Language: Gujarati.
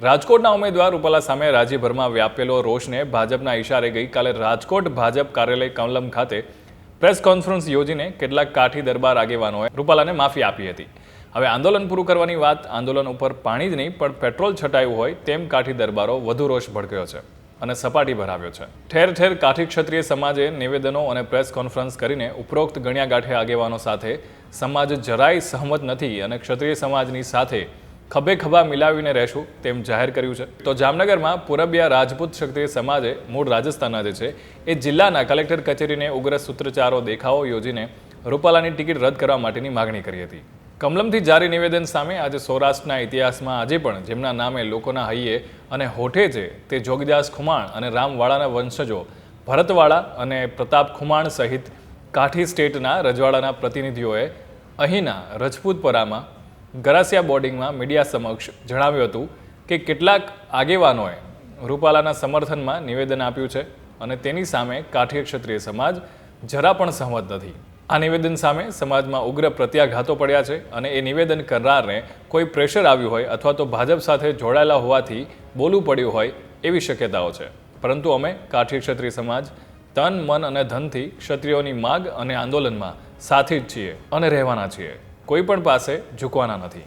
રાજકોટના ઉમેદવાર રૂપાલા સામે રાજ્યભરમાં વ્યાપેલો રોષને ભાજપના ઇશારે ગઈકાલે રાજકોટ ભાજપ કાર્યાલય કમલમ ખાતે પ્રેસ કોન્ફરન્સ યોજીને કેટલાક કાઠી દરબાર આગેવાનોએ રૂપાલાને માફી આપી હતી. હવે આંદોલન પૂરું કરવાની વાત આંદોલન ઉપર પાણી જ નહીં પણ પેટ્રોલ છટાયું હોય તેમ કાઠી દરબારો વધુ રોષ ભડક્યો છે અને સપાટી ભરાવ્યો છે. ઠેર ઠેર કાઠી ક્ષત્રિય સમાજે નિવેદનો અને પ્રેસ કોન્ફરન્સ કરીને ઉપરોક્ત ગણ્યા ગાંઠે આગેવાનો સાથે સમાજ જરાય સહમત નથી અને ક્ષત્રિય સમાજની સાથે ખભે ખભા મિલાવીને રહેશું તેમ જાહેર કર્યું છે. તો જામનગરમાં પૂરબિયા રાજપૂત ક્ષત્રિય સમાજે મૂળ રાજસ્થાનના જે છે એ જિલ્લાના કલેક્ટર કચેરીને ઉગ્ર સૂત્રોચ્ચારો દેખાવો યોજીને રૂપાલાની ટિકિટ રદ કરવા માટેની માગણી કરી હતી. કમલમથી જારી નિવેદન સામે આજે સૌરાષ્ટ્રના ઇતિહાસમાં આજે પણ જેમના નામે લોકોના હૈયે અને હોઠે છે તે જોગીદાસ ખુમાણ અને રામવાળાના વંશજો ભરતવાળા અને પ્રતાપ ખુમાણ સહિત કાઠી સ્ટેટના રજવાડાના પ્રતિનિધિઓએ અહીંના રજપૂતપરામાં ગરાસિયા બોર્ડિંગમાં મીડિયા સમક્ષ જણાવ્યું હતું કે કેટલાક આગેવાનોએ રૂપાલાના સમર્થનમાં નિવેદન આપ્યું છે અને તેની સામે કાઠી ક્ષત્રિય સમાજ જરા પણ સહમત નથી. આ નિવેદન સામે સમાજમાં ઉગ્ર પ્રત્યાઘાતો પડ્યા છે અને એ નિવેદન કરનારને કોઈ પ્રેશર આવ્યું હોય અથવા તો ભાજપ સાથે જોડાયેલા હોવાથી બોલવું પડ્યું હોય એવી શક્યતાઓ છે. પરંતુ અમે કાઠી ક્ષત્રિય સમાજ તન મન અને ધનથી ક્ષત્રિયોની માગ અને આંદોલનમાં સાથે જ છીએ અને રહેવાના છીએ. કોઈ પણ પાસે ઝૂકવાના નથી.